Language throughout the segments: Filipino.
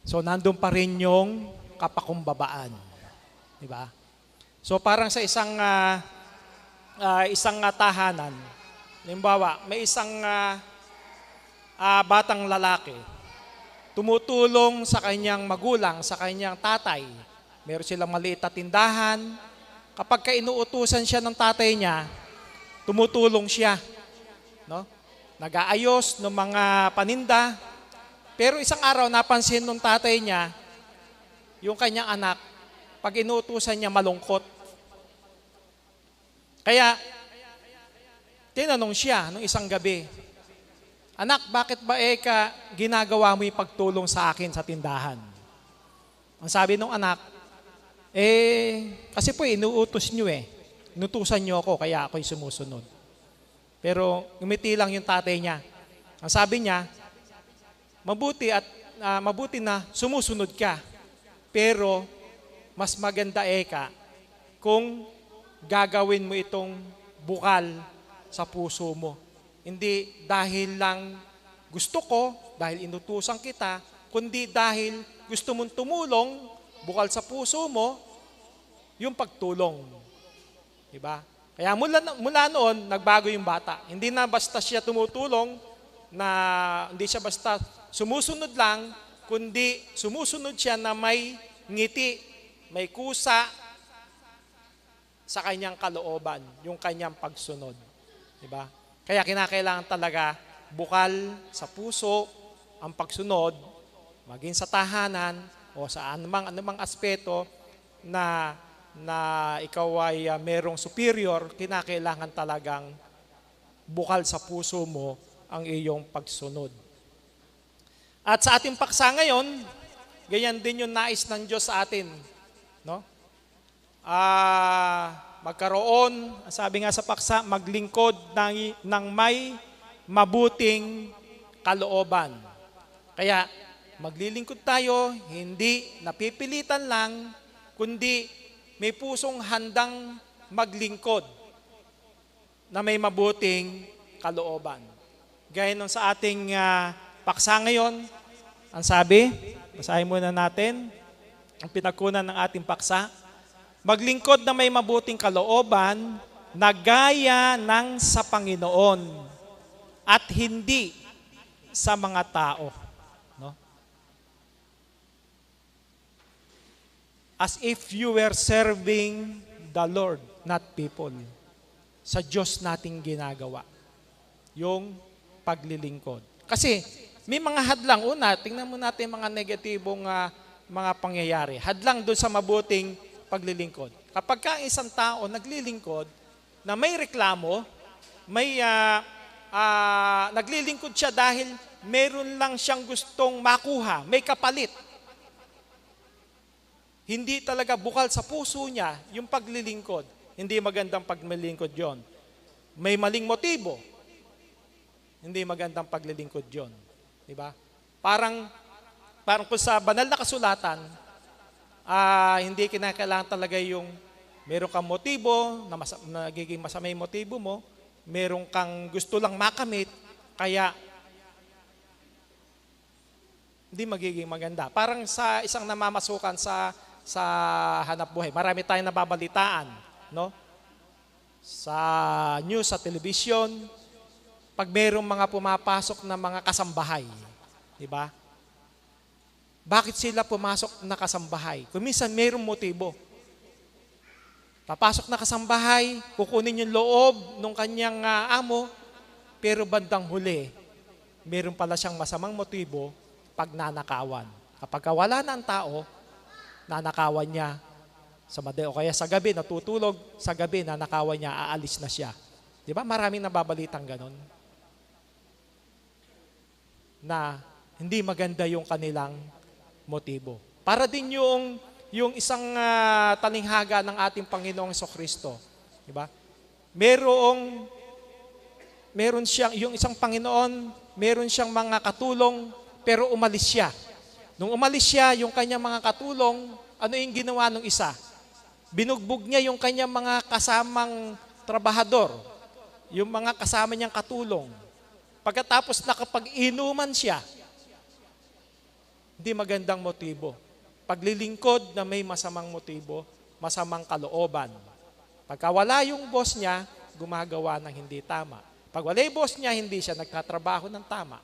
So, nandun pa rin yung kapakumbabaan. Di ba? So, parang sa isang tahanan, halimbawa, may isang batang lalaki, tumutulong sa kanyang magulang, sa kanyang tatay. Meron silang maliit na tindahan. Kapag inuutusan siya ng tatay niya, tumutulong siya. No? Nag-aayos ng mga paninda. Pero isang araw, napansin ng tatay niya, yung kanyang anak, pag inuutusan niya, malungkot. Kaya, tinanong siya nung isang gabi, "Anak, bakit ba ginagawa mo yung pagtulong sa akin sa tindahan?" Ang sabi ng anak, kasi po inuutos nyo Inutusan nyo ako, kaya ako'y sumusunod. Pero ngumiti lang yung tatay niya. Ang sabi niya, mabuti na sumusunod ka. Pero mas maganda kung gagawin mo itong bukal sa puso mo. Hindi dahil lang gusto ko, dahil inutusan kita, kundi dahil gusto mong tumulong, bukal sa puso mo, yung pagtulong. Diba? Kaya mula noon, nagbago yung bata. Hindi na basta siya tumutulong, hindi siya basta sumusunod lang, kundi sumusunod siya na may ngiti, may kusa sa kanyang kalooban, yung kanyang pagsunod. Diba? Kaya kinakailangan talaga bukal sa puso ang pagsunod, maging sa tahanan o sa anumang aspeto na ikaw ay merong superior, kinakailangan talagang bukal sa puso mo ang iyong pagsunod. At sa ating paksa ngayon, ganyan din yung nais ng Diyos sa atin. No? Magkaroon, sabi nga sa paksa, maglingkod ng may mabuting kalooban. Kaya maglilingkod tayo, hindi napipilitan lang, kundi may pusong handang maglingkod na may mabuting kalooban. Gaya nung sa ating paksa ngayon, ang sabi, basahin muna natin, ang pinagkunan ng ating paksa, maglingkod na may mabuting kalooban na gaya ng sa Panginoon at hindi sa mga tao. No? As if you were serving the Lord, not people. Sa Diyos nating ginagawa yung paglilingkod. Kasi may mga hadlang. Una, tingnan mo natin mga negatibong mga pangyayari. Hadlang doon sa mabuting paglilingkod. Kapag ka isang tao naglilingkod na may reklamo, naglilingkod siya dahil meron lang siyang gustong makuha, may kapalit. Hindi talaga bukal sa puso niya yung paglilingkod. Hindi magandang paglilingkod yon. May maling motibo. Hindi magandang paglilingkod yon. Diba? Parang kung sa banal na kasulatan, hindi kinakailangan talaga yung meron kang motibo, na nagiging masama yung motibo mo, meron kang gusto lang makamit, kaya hindi magiging maganda. Parang sa isang namamasukan sa hanap buhay. Marami tayong nababalitaan, no? Sa news, sa television, pag mayroong mga pumapasok na mga kasambahay, di ba? Bakit sila pumasok na kasambahay? Kung minsan mayroong motibo. Papasok na kasambahay, kukunin yung loob ng kanyang amo, pero bandang huli, mayroon pala siyang masamang motibo, pagnanakawan. Kapag wala na ang tao, nanakawan niya sa madaling o kaya sa gabi, natutulog, sa gabi, nanakawan niya, aalis na siya. Di ba? Maraming nababalitang ganon. Na hindi maganda yung kanilang motibo. Para din yung isang talinghaga ng ating Panginoong Jesucristo. Di ba? Meron siyang, yung isang Panginoon, meron siyang mga katulong, pero umalis siya. Nung umalis siya, yung kanyang mga katulong, ano yung ginawa ng isa? Binugbog niya yung kanyang mga kasamang trabahador, yung mga kasama niyang katulong. Pagkatapos nakapag-inuman siya, Hindi magandang motibo. Paglilingkod na may masamang motibo, masamang kalooban. Pagka wala yung boss niya, gumagawa ng hindi tama. Pag wala yung boss niya, hindi siya nagtatrabaho ng tama.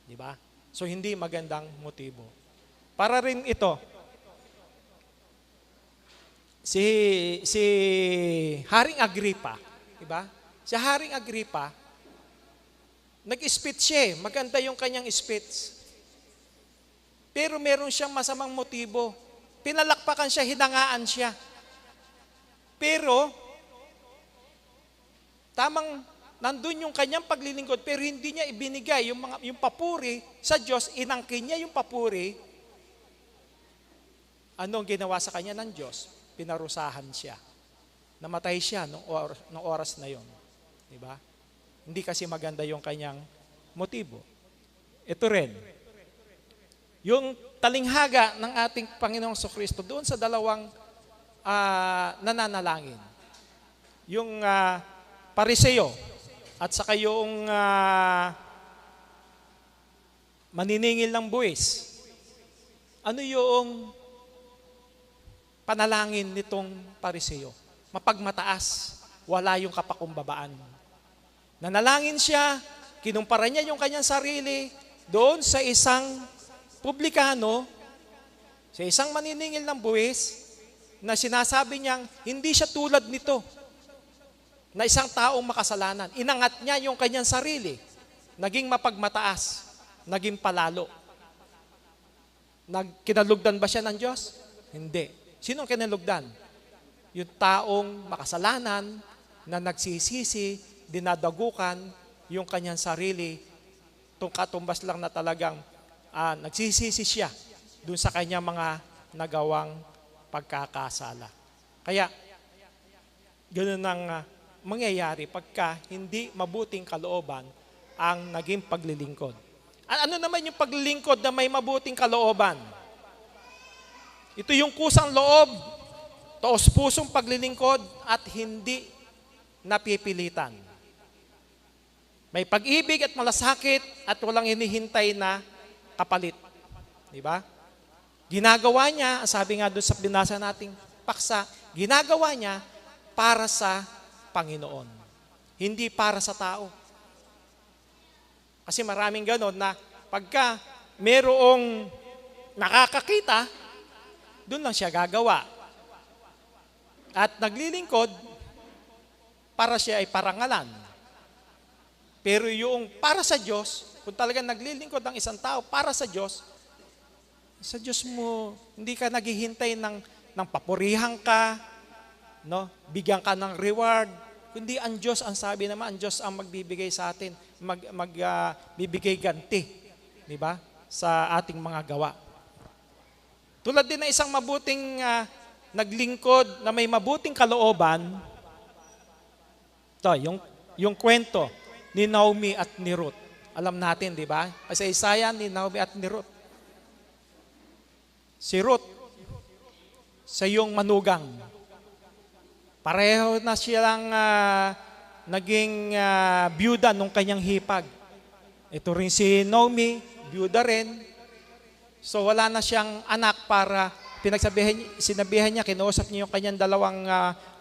Di ba? So, hindi magandang motibo. Para rin ito, si Haring Agripa, di ba? Si Haring Agripa, nag-speech siya eh. Maganda yung kanyang speech. Pero meron siyang masamang motibo. Pinalakpakan siya, hinangaan siya. Pero, tamang nandun yung kanyang paglilingkod, pero hindi niya ibinigay yung papuri sa Diyos, inangkin niya yung papuri. Ano ang ginawa sa kanya ng Diyos? Pinarusahan siya. Namatay siya nung oras na yon. Diba? Hindi kasi maganda yung kanyang motibo. Ito rin, yung talinghaga ng ating Panginoong Kristo doon sa dalawang nananalangin. Yung Pariseo at saka yung maniningil ng buwis. Ano yung panalangin nitong Pariseo? Mapagmataas, wala yung kapakumbabaan. Nanalangin siya, kinumpara niya yung kanyang sarili doon sa isang publikano, sa isang maniningil ng buwis, na sinasabi niyang hindi siya tulad nito, na isang taong makasalanan. Inangat niya yung kanyang sarili, naging mapagmataas, naging palalo. Kinalugdan ba siya ng Diyos? Hindi. Sinong kinalugdan? Yung taong makasalanan na nagsisisi, dinadagukan yung kanyang sarili, katumbas lang na talagang nagsisisi siya dun sa kanyang mga nagawang pagkakasala. Kaya, ganoon ang mangyayari pagka hindi mabuting kalooban ang naging paglilingkod. Ano naman yung paglilingkod na may mabuting kalooban? Ito yung kusang loob, taos-pusong paglilingkod at hindi napipilitan. May pag-ibig at malasakit at walang hinihintay na kapalit. Di ba? Ginagawa niya, sabi nga doon sa binasa nating paksa, ginagawa niya para sa Panginoon. Hindi para sa tao. Kasi maraming ganon na pagka merong nakakakita, doon lang siya gagawa. At naglilingkod para siya ay parangalan. Pero yung para sa Diyos, kung talagang naglilingkod ang isang tao para sa Diyos mo, hindi ka naghihintay ng papurihan ka, no? Bigyan ka ng reward, kundi ang Diyos, ang sabi naman, ang Diyos ang magbibigay sa atin, magbibigay ganti, di ba? Sa ating mga gawa. Tulad din ng isang mabuting naglingkod na may mabuting kalooban, ito, yung kwento ni Naomi at ni Ruth. Alam natin, di ba? Sa Isaiah ni Naomi at ni Ruth. Si Ruth, sa iyong manugang. Pareho na silang naging byuda nung kanyang hipag. Ito rin si Naomi, byuda rin. So wala na siyang anak para sinabihan niya, kinuusap niya yung kanyang dalawang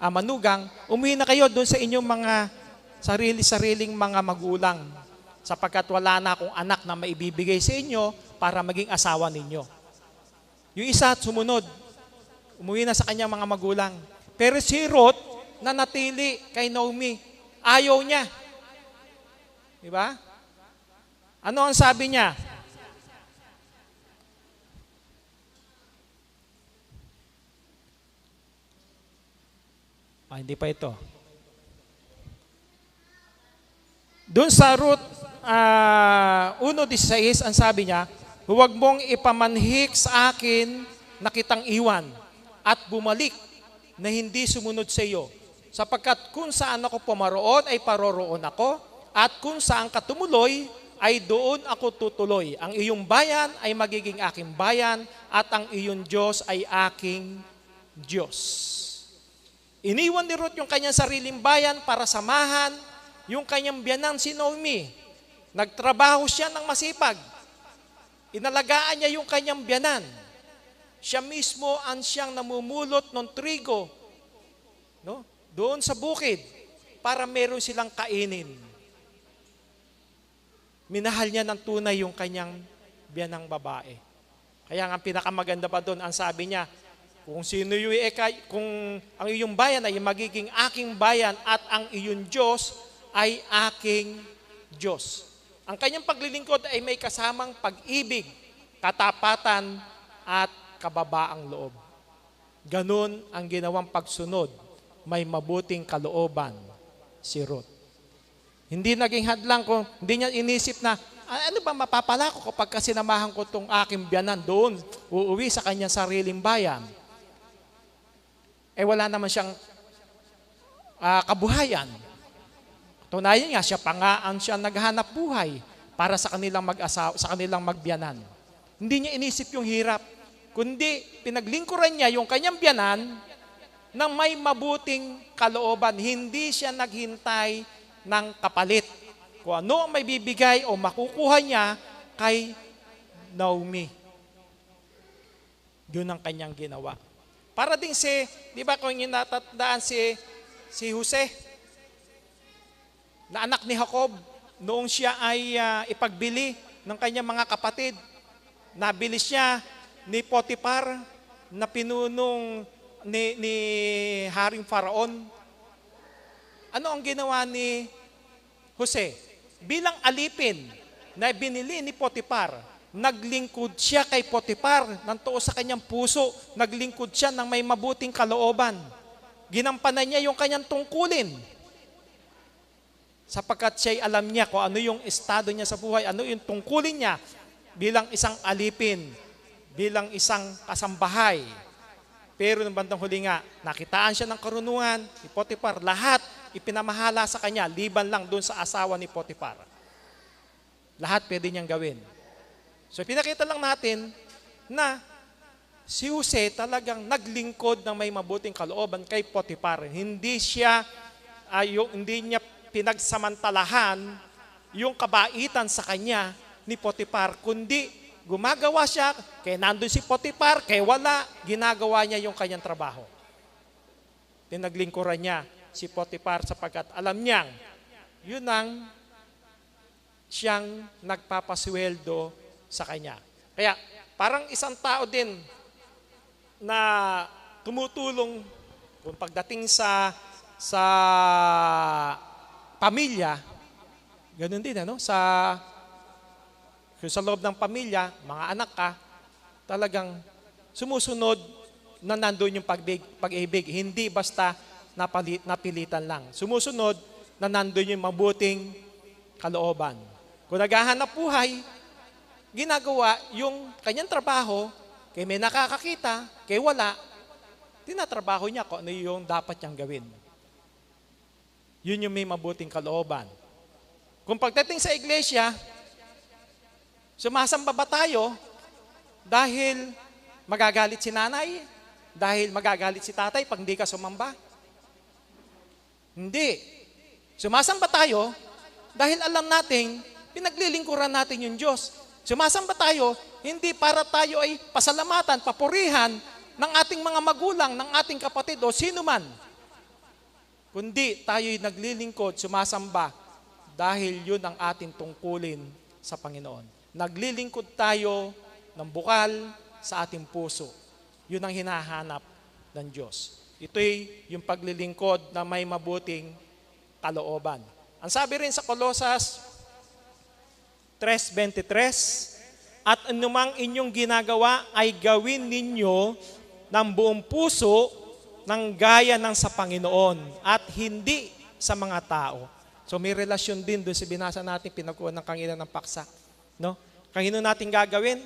manugang, umuwi na kayo doon sa inyong mga sarili-sariling mga magulang sapagkat wala na akong anak na maibibigay sa inyo para maging asawa ninyo. Yung isa sumunod, umuwi na sa kanyang mga magulang. Pero si Ruth, nanatili kay Naomi. Ayaw niya. Di ba? Ano ang sabi niya? Hindi pa ito. Doon sa Ruth 1:16, ang sabi niya, huwag mong ipamanhik sa akin na kitang iwan at bumalik na hindi sumunod sa iyo. Sapagkat kung saan ako pumaroon ay paroroon ako at kung saan ka tumuloy ay doon ako tutuloy. Ang iyong bayan ay magiging aking bayan at ang iyong Diyos ay aking Diyos. Iniwan ni Ruth yung kanyang sariling bayan para samahan yung kanyang biyanan si Naomi. Nagtrabaho siya ng masipag. Inalagaan niya yung kanyang biyanan. Siya mismo ang siyang namumulot ng trigo, no? Doon sa bukid para meron silang kainin. Minahal niya ng tunay yung kanyang biyanang babae. Kaya ang pinakamaganda pa doon, ang sabi niya, kung sino yung kung ang iyong bayan ay magiging aking bayan at ang iyong Diyos ay aking Diyos. Ang kanyang paglilingkod ay may kasamang pag-ibig, katapatan at kababaang loob. Ganun ang ginawang pagsunod, may mabuting kalooban si Ruth. Hindi naging hadlang ko, hindi niya inisip na, ano ba mapapala ko kapag sinamahan ko itong aking biyanan doon, uuwi sa kanyang sariling bayan. Wala naman siyang kabuhayan. Tunayan nga, siya pa nga ang siya naghanap buhay para sa kanilang mag-asawa, sa kanilang magbiyanan. Hindi niya inisip yung hirap, kundi pinaglingkuran niya yung kanyang biyanan na may mabuting kalooban. Hindi siya naghintay ng kapalit. Kung ano ang may bibigay o makukuha niya kay Naomi. Yun ang kanyang ginawa. Para din di ba kung natatandaan si Jose, na anak ni Jacob, noong siya ay ipagbili ng kanyang mga kapatid, nabili siya ni Potiphar na pinunong ni Haring Faraon. Ano ang ginawa ni Jose? Bilang alipin na binili ni Potiphar, naglingkod siya kay Potiphar ng tuo sa kanyang puso, naglingkod siya ng may mabuting kalooban. Ginampanan niya yung kanyang tungkulin. Sapagkat siya'y alam niya kung ano yung estado niya sa buhay, ano yung tungkulin niya bilang isang alipin, bilang isang kasambahay. Pero ng bandang huli nga, nakitaan siya ng karunungan ni Potiphar. Lahat ipinamahala sa kanya, liban lang doon sa asawa ni Potiphar. Lahat pwede niyang gawin. So pinakita lang natin na si Jose talagang naglingkod ng may mabuting kalooban kay Potiphar. Hindi niya pinagsamantalahan yung kabaitan sa kanya ni Potiphar, kundi gumagawa siya, kaya nandun si Potiphar, kaya wala, ginagawa niya yung kanyang trabaho. Pinaglingkuran niya si Potiphar sapagkat alam niyang yun ang siyang nagpapasweldo sa kanya. Kaya parang isang tao din na tumutulong kung pagdating sa pamilya, ganun din sa loob ng pamilya, mga anak ka, talagang sumusunod na nandun yung pag-ibig. Hindi basta napilitan lang. Sumusunod na nandun yung mabuting kalooban. Kung naghahanap buhay, ginagawa yung kanyang trabaho, kay may nakakakita, kay wala, tinatrabaho niya kung ano yung dapat niyang gawin. Yun yung may mabuting kalooban. Kung pagdating sa iglesia, sumasamba ba tayo dahil magagalit si nanay? Dahil magagalit si tatay pag hindi ka sumamba? Hindi. Sumasamba tayo dahil alam nating pinaglilingkuran natin yung Diyos. Sumasamba tayo hindi para tayo ay pasalamatan, papurihan ng ating mga magulang, ng ating kapatid o sino man. Kundi tayo'y naglilingkod, sumasamba dahil yun ang ating tungkulin sa Panginoon. Naglilingkod tayo ng bukal sa ating puso. Yun ang hinahanap ng Diyos. Ito'y yung paglilingkod na may mabuting kalooban. Ang sabi rin sa Colosas 3:23, at anumang inyong ginagawa ay gawin ninyo ng buong puso ng gaya ng sa Panginoon at hindi sa mga tao. So may relasyon din doon sa binasa natin, pinagkuhan ng kanginan ng paksa. No? Kanino natin gagawin?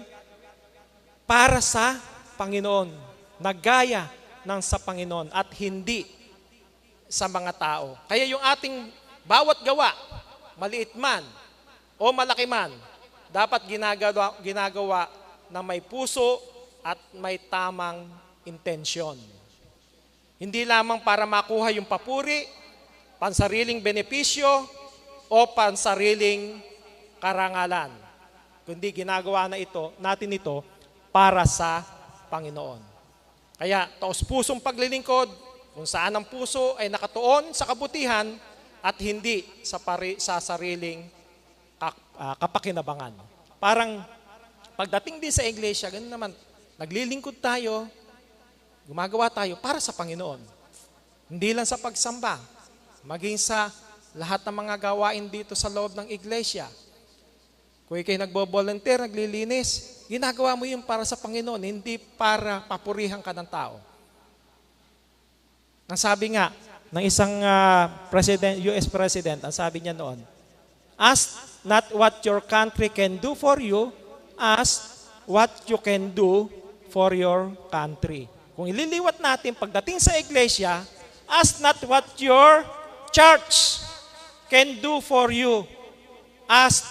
Para sa Panginoon, na gaya ng sa Panginoon at hindi sa mga tao. Kaya yung ating bawat gawa, maliit man o malaki man, dapat ginagawa na may puso at may tamang intensyon. Hindi lamang para makuha yung papuri, pansariling benepisyo, o pansariling karangalan. kundi ginagawa natin ito para sa Panginoon. Kaya taos-pusong paglilingkod, kung saan ang puso ay nakatuon sa kabutihan at hindi sa sariling kapakinabangan. Parang pagdating din sa iglesia, ganun naman, naglilingkod tayo, gumagawa tayo para sa Panginoon. Hindi lang sa pagsamba, maging sa lahat ng mga gawain dito sa loob ng iglesia. Kung ikay nagbo-volunteer, naglilinis, ginagawa mo yun para sa Panginoon, hindi para papurihan ka ng tao. Ang sabi nga ng isang US President, ang sabi niya noon, ask not what your country can do for you, ask what you can do for your country. Kung ililiwat natin pagdating sa iglesia, ask not what your church can do for you, ask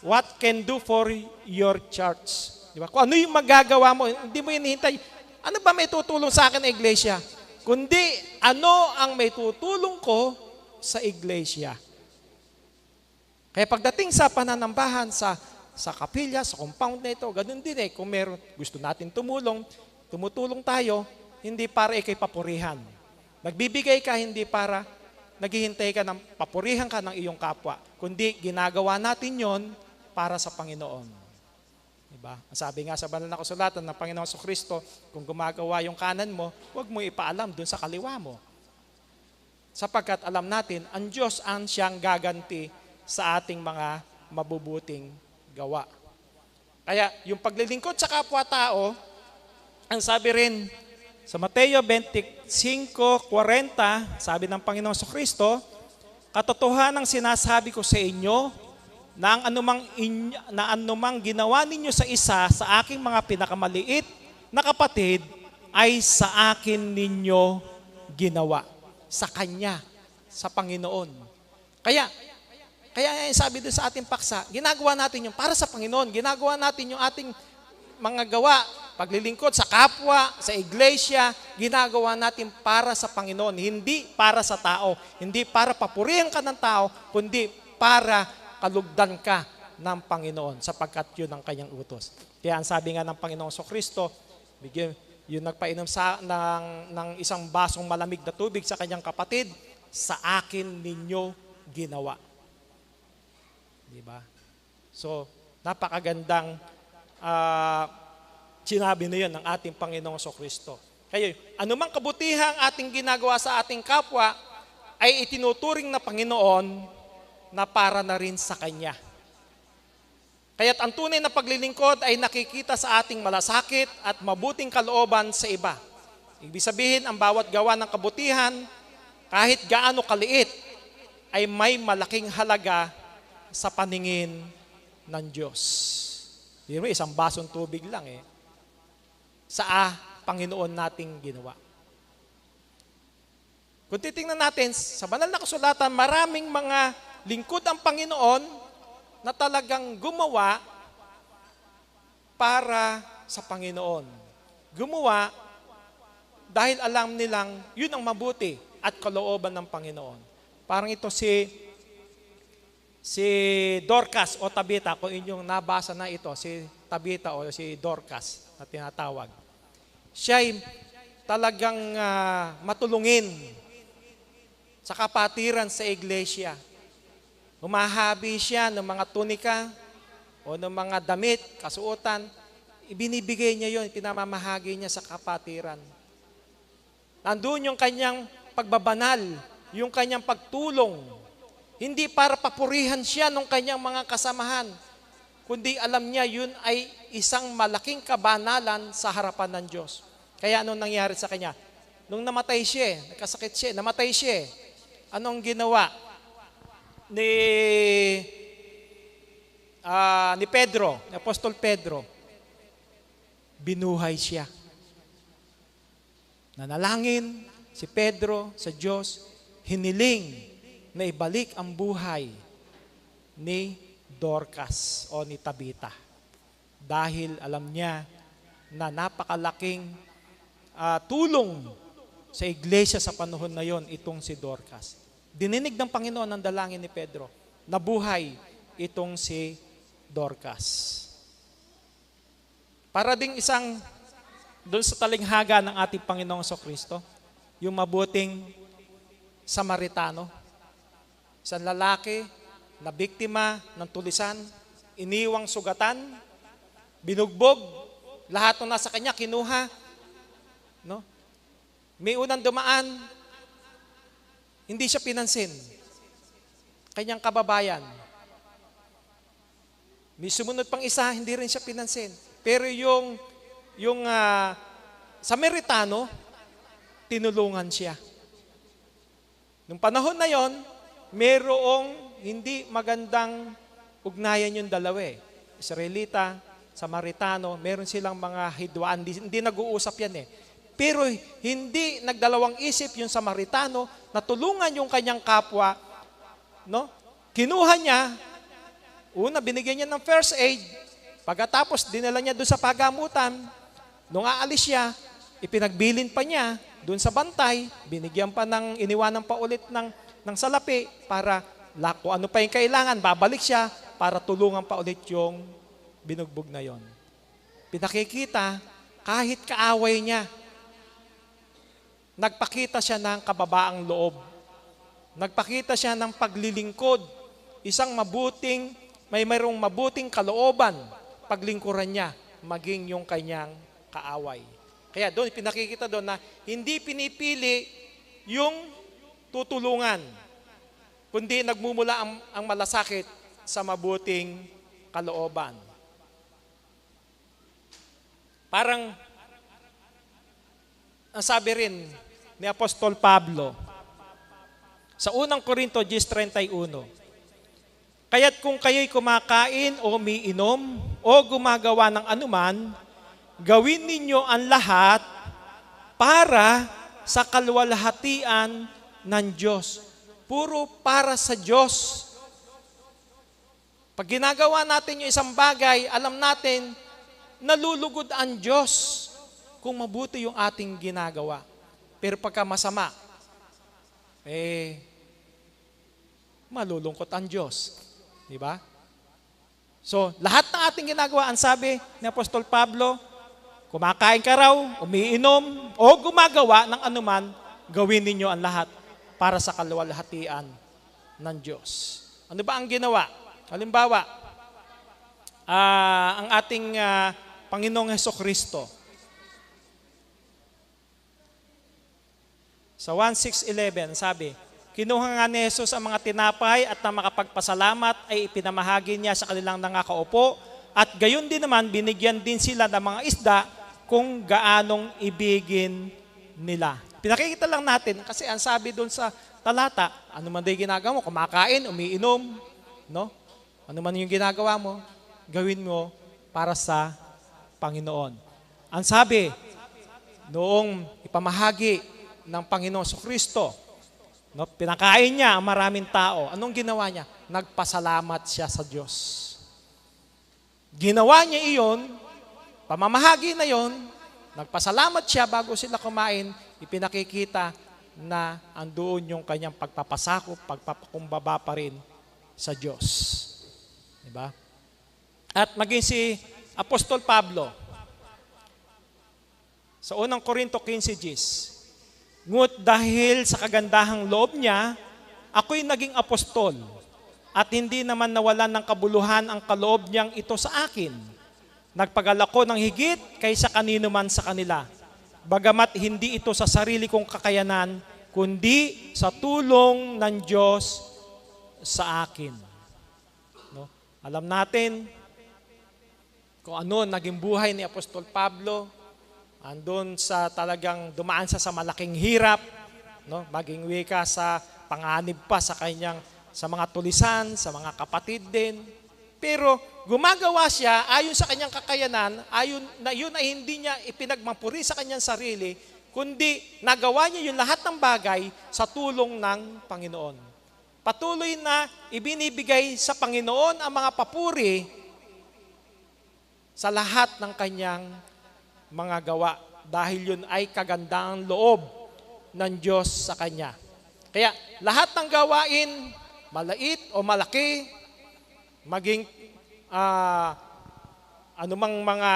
what can do for your church. Di ba? Kung ano yung magagawa mo, hindi mo hinihintay, ano ba may tutulong sa akin na iglesia? Kundi, ano ang may tutulong ko sa iglesia? Kaya pagdating sa pananambahan, sa kapilya, sa compound na ito, ganun din kung meron gusto natin tumutulong tayo, hindi para ikay papurihan. Nagbibigay ka, hindi para naghihintay ka ng papurihan ka ng iyong kapwa, kundi ginagawa natin yon para sa Panginoon. Diba? Sabi nga sa banal na kasulatan ng Panginoon Kristo, kung gumagawa yung kanan mo, huwag mo ipaalam dun sa kaliwa mo. Sapagkat alam natin, ang Diyos ang siyang gaganti sa ating mga mabubuting gawa. Kaya yung paglilingkod sa kapwa-tao, ang sabi rin sa Mateo 25:40, sabi ng Panginoon Kristo, katotohanan ang sinasabi ko sa inyo, na anumang ginawa ninyo sa isa sa aking mga pinakamaliit na kapatid ay sa akin ninyo ginawa. Sa Kanya, sa Panginoon. Kaya sabi doon sa ating paksa, ginagawa natin yung para sa Panginoon. Ginagawa natin yung ating mga gawa, paglilingkod sa kapwa, sa iglesia, ginagawa natin para sa Panginoon. Hindi para sa tao. Hindi para papurihan ka ng tao, kundi para kalugdan ka ng Panginoon sapagkat yun ang kanyang utos. Kaya ang sabi nga ng Panginoong Kristo, yung nagpainom ng isang basong malamig na tubig sa kanyang kapatid, sa akin ninyo ginawa. Diba? So, napakagandang sinabi na yun ng ating Panginoong Kristo. Kaya anumang kabutihang ating ginagawa sa ating kapwa ay itinuturing na Panginoon na para na rin sa Kanya. Kaya't ang tunay na paglilingkod ay nakikita sa ating malasakit at mabuting kalooban sa iba. Ibig sabihin, ang bawat gawa ng kabutihan, kahit gaano kaliit, ay may malaking halaga sa paningin ng Diyos. Pero isang basong tubig lang sa Panginoon nating ginawa. Kung titingnan natin, sa banal na kasulatan, maraming mga lingkod ang Panginoon na talagang gumawa para sa Panginoon. Gumawa dahil alam nilang yun ang mabuti at kalooban ng Panginoon. Parang ito si Dorcas o Tabita, kung inyong nabasa na ito, si Tabita o si Dorcas na tinatawag. Siya'y talagang matulungin sa kapatiran sa iglesia. Humahabi siya ng mga tunika o ng mga damit, kasuotan. Ibinibigay niya yon, pinamamahagi niya sa kapatiran. Nandun yung kanyang pagbabanal, yung kanyang pagtulong. Hindi para papurihan siya ng kanyang mga kasamahan, kundi alam niya yun ay isang malaking kabanalan sa harapan ng Diyos. Kaya anong nangyari sa kanya? Nung namatay siya, nagkasakit siya, namatay siya, anong ginawa ni Pedro, ni Apostol Pedro? Binuhay siya. Nanalangin si Pedro sa Diyos, hiniling na ibalik ang buhay ni Dorcas o ni Tabita. Dahil alam niya na napakalaking tulong sa iglesia sa panahon na yon itong si Dorcas. Dininig ng Panginoon ang dalangin ni Pedro. Nabuhay itong si Dorcas. Para ding isang doon sa talinghaga ng ating Panginoong Kristo, yung mabuting Samaritano. Isang lalaki na biktima ng tulisan, iniwang sugatan, binugbog, lahat ng nasa kanya kinuha. No? May unang dumaan, hindi siya pinansin. Kanyang kababayan. May sumunod pang isa, hindi rin siya pinansin. Pero yung Samaritano, tinulungan siya. Nung panahon na yon, merong hindi magandang ugnayan yung dalawa eh. Israelita, Samaritano, meron silang mga hidwaan, hindi nag-uusap yan eh. Pero hindi nagdalawang isip yung Samaritano na tulungan yung kanyang kapwa, no? Kinuha niya, una binigyan niya ng first aid, pagkatapos dinala niya doon sa pagamutan, nung aalis siya, ipinagbilin pa niya doon sa bantay, binigyan pa ng, iniwanan pa ulit ng salapi para kung ano pa yung kailangan, babalik siya para tulungan pa ulit yung binugbog na yon. Pinakikita, kahit kaaway niya, nagpakita siya ng kababaang loob. Nagpakita siya ng paglilingkod. Isang mayroong mabuting kalooban, paglingkuran niya, maging yung kanyang kaaway. Kaya doon, pinakikita doon na hindi pinipili yung tutulungan, kundi nagmumula ang malasakit sa mabuting kalooban. Parang, ang sabi rin ni Apostol Pablo, sa unang Korinto 10:31, kaya't kung kayo'y kumakain o umiinom o gumagawa ng anuman, gawin ninyo ang lahat para sa kaluwalhatian ng Diyos. Puro para sa Diyos. Pag ginagawa natin yung isang bagay, alam natin, nalulugod ang Diyos kung mabuti yung ating ginagawa. Pero pagka masama, malulungkot ang Diyos. Di ba? So, lahat ng ating ginagawa, ang sabi ni Apostol Pablo, kumakain ka raw, umiinom, o gumagawa ng anuman, gawin ninyo ang lahat para sa kaluwalhatian ng Diyos. Ano ba ang ginawa? Halimbawa, ang ating Panginoong Hesukristo, sa 1:6-11, sabi, kinuha nga ni Jesus ang mga tinapay at na makapagpasalamat ay ipinamahagi niya sa kanilang nangakaupo at gayon din naman binigyan din sila ng mga isda kung gaanong ibigin nila. Pinakikita lang natin kasi ang sabi doon sa talata, ano man din ginagawa mo, kumakain, umiinom, no? Ano man yung ginagawa mo, gawin mo para sa Panginoon. Ang sabi, noong ipamahagi ng Panginoon Kristo, no, pinakain niya ang maraming tao. Anong ginawa niya? Nagpasalamat siya sa Diyos. Ginawa niya iyon, pamamahagi na iyon, nagpasalamat siya bago sila kumain, ipinakikita na andoon yung kanyang pagpapasakop, pagpapakumbaba pa rin sa Diyos. Diba? At maging si Apostol Pablo, sa unang Korinto 15:10, ngut dahil sa kagandahang loob niya, ako'y naging apostol at hindi naman nawalan ng kabuluhan ang kaloob niyang ito sa akin. Nagpagal ako ng higit kaysa kanino man sa kanila. Bagamat hindi ito sa sarili kong kakayanan, kundi sa tulong ng Diyos sa akin. No? Alam natin kung ano naging buhay ni Apostol Pablo, andun sa talagang dumaan sa malaking hirap, no? Maging wika sa panganib pa sa kanyang, sa mga tulisan, sa mga kapatid din. Pero gumagawa siya ayon sa kanyang kakayanan, ayon na yun ay hindi niya ipinagmapuri sa kanyang sarili, kundi nagawa niya yung lahat ng bagay sa tulong ng Panginoon. Patuloy na ibinibigay sa Panginoon ang mga papuri sa lahat ng kanyang mga gawa dahil yun ay kagandang loob ng Diyos sa kanya. Kaya lahat ng gawain, malait o malaki, maging anumang mga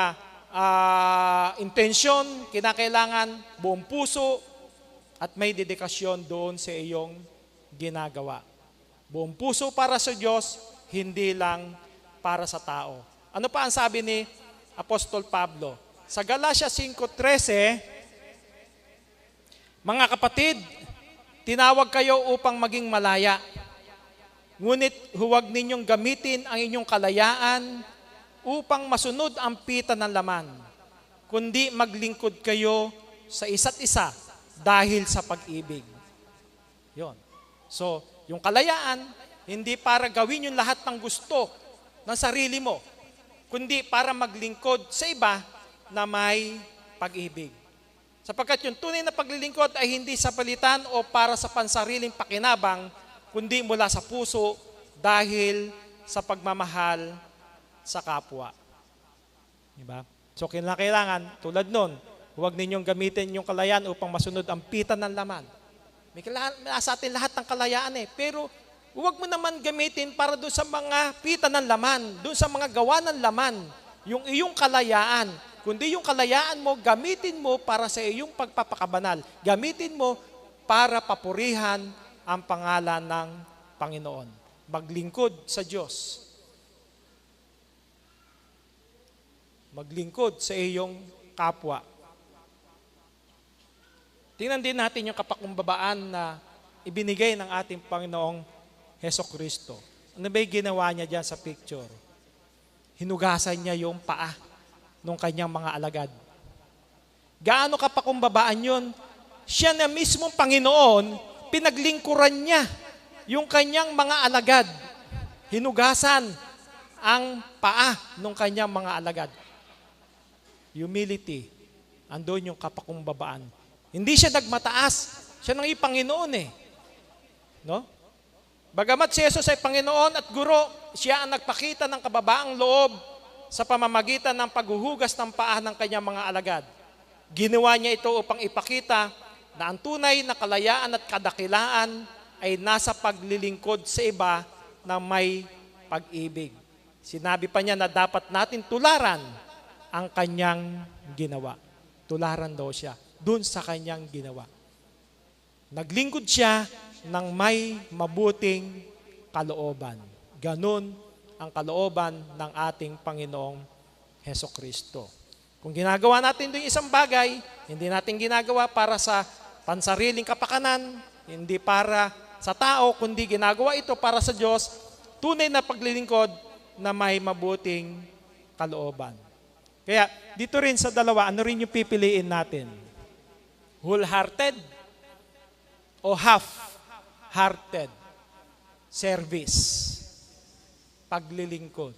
intensyon, kinakailangan buong puso at may dedikasyon doon sa iyong ginagawa. Buong puso para sa Diyos, hindi lang para sa tao. Ano pa ang sabi ni Apostol Pablo? Sa Galatia 5:13, mga kapatid, tinawag kayo upang maging malaya. Ngunit huwag ninyong gamitin ang inyong kalayaan upang masunod ang pita ng laman, kundi maglingkod kayo sa isa't isa dahil sa pag-ibig. Yon. So, yung kalayaan, hindi para gawin yung lahat ng gusto ng sarili mo, kundi para maglingkod sa iba na may pag-ibig. Sapagkat yung tunay na paglilingkod ay hindi sa palitan o para sa pansariling pakinabang, kundi mula sa puso dahil sa pagmamahal sa kapwa. Diba? So kailangan, tulad nun, huwag ninyong gamitin yung kalayaan upang masunod ang pita ng laman. May sa atin lahat ng kalayaan pero huwag mo naman gamitin para doon sa mga pita ng laman, doon sa mga gawa ng laman, yung iyong kalayaan. Kundi yung kalayaan mo, gamitin mo para sa iyong pagpapakabanal. Gamitin mo para papurihan ang pangalan ng Panginoon. Maglingkod sa Diyos. Maglingkod sa iyong kapwa. Tingnan din natin yung kapakumbabaan na ibinigay ng ating Panginoong Hesukristo. Ano ba yung ginawa niya dyan sa picture? Hinugasan niya yung paa ng kanyang mga alagad. Gaano kapakumbabaan yun? Siya na mismong Panginoon, pinaglingkuran niya yung kanyang mga alagad. Hinugasan ang paa ng kanyang mga alagad. Humility. Andun yung kapakumbabaan. Hindi siya nagmataas. Siya nang Panginoon No? Bagamat si Jesus ay Panginoon at Guro, siya ang nagpakita ng kababaang loob sa pamamagitan ng paghuhugas ng paa ng kanyang mga alagad. Ginawa niya ito upang ipakita na ang tunay na kalayaan at kadakilaan ay nasa paglilingkod sa iba na may pag-ibig. Sinabi pa niya na dapat natin tularan ang kanyang ginawa. Tularan daw siya dun sa kanyang ginawa. Naglingkod siya ng may mabuting kalooban. Ganun ang kalooban ng ating Panginoong Hesukristo. Kung ginagawa natin yung isang bagay, hindi natin ginagawa para sa pansariling kapakanan, hindi para sa tao, kundi ginagawa ito para sa Diyos, tunay na paglilingkod na may mabuting kalooban. Kaya dito rin sa dalawa, ano rin yung pipiliin natin? Wholehearted o half-hearted service? Paglilingkod.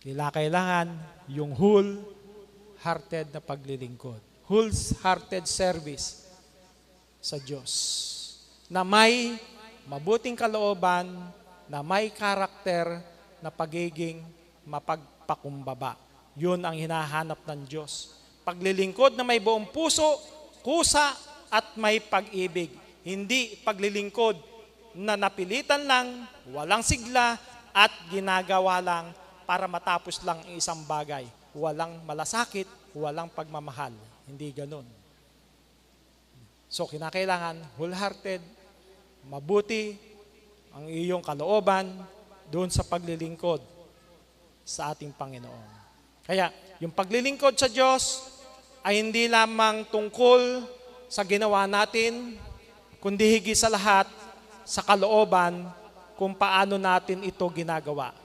Kailangan yung whole-hearted na paglilingkod. Whole-hearted service sa Diyos. Na may mabuting kalooban, na may karakter, na pagiging mapagpakumbaba. Yun ang hinahanap ng Diyos. Paglilingkod na may buong puso, kusa, at may pag-ibig. Hindi paglilingkod na napilitan lang, walang sigla, at ginagawa lang para matapos lang ang isang bagay. Walang malasakit, walang pagmamahal. Hindi ganun. So, kinakailangan wholehearted, mabuti ang iyong kalooban doon sa paglilingkod sa ating Panginoon. Kaya, yung paglilingkod sa Diyos ay hindi lamang tungkol sa ginawa natin, kundi higit sa lahat, sa kalooban kung paano natin ito ginagawa.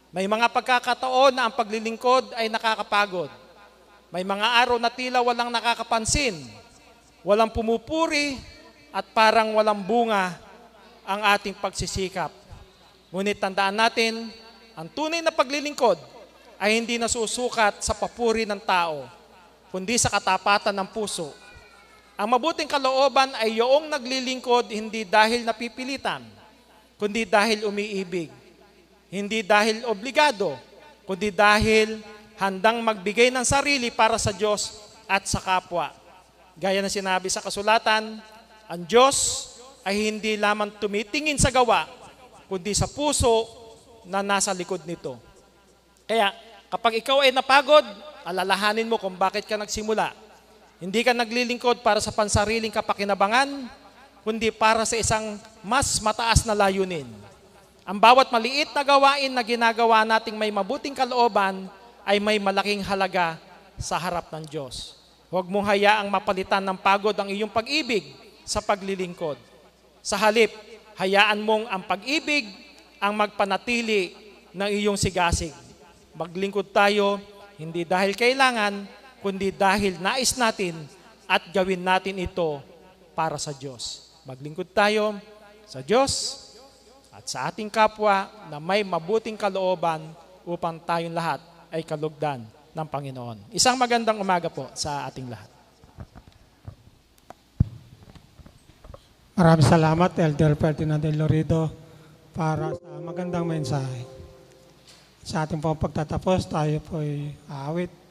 May mga pagkakataon na ang paglilingkod ay nakakapagod. May mga araw na tila walang nakakapansin, walang pumupuri, at parang walang bunga ang ating pagsisikap. Ngunit tandaan natin, ang tunay na paglilingkod ay hindi nasusukat sa papuri ng tao, kundi sa katapatan ng puso. Ang mabuting kalooban ay yoong naglilingkod hindi dahil napipilitan, kundi dahil umiibig. Hindi dahil obligado, kundi dahil handang magbigay ng sarili para sa Diyos at sa kapwa. Gaya na sinabi sa kasulatan, ang Diyos ay hindi lamang tumitingin sa gawa, kundi sa puso na nasa likod nito. Kaya, Kapag ikaw ay napagod, alalahanin mo kung bakit ka nagsimula. Hindi ka naglilingkod para sa pansariling kapakinabangan, kundi para sa isang mas mataas na layunin. Ang bawat maliit na gawain na ginagawa nating may mabuting kalooban ay may malaking halaga sa harap ng Diyos. Huwag mong hayaang mapalitan ng pagod ang iyong pag-ibig sa paglilingkod. Sa halip, hayaan mong ang pag-ibig ang magpanatili ng iyong sigasig. Maglingkod tayo, hindi dahil kailangan, kundi dahil nais natin at gawin natin ito para sa Diyos. Maglingkod tayo sa Diyos at sa ating kapwa na may mabuting kalooban upang tayong lahat ay kalugdan ng Panginoon. Isang magandang umaga po sa ating lahat. Maraming salamat, Elder Ferdinand Del Lorido, para sa magandang mensahe. Sa ating pong pagtatapos, tayo po'y aawit.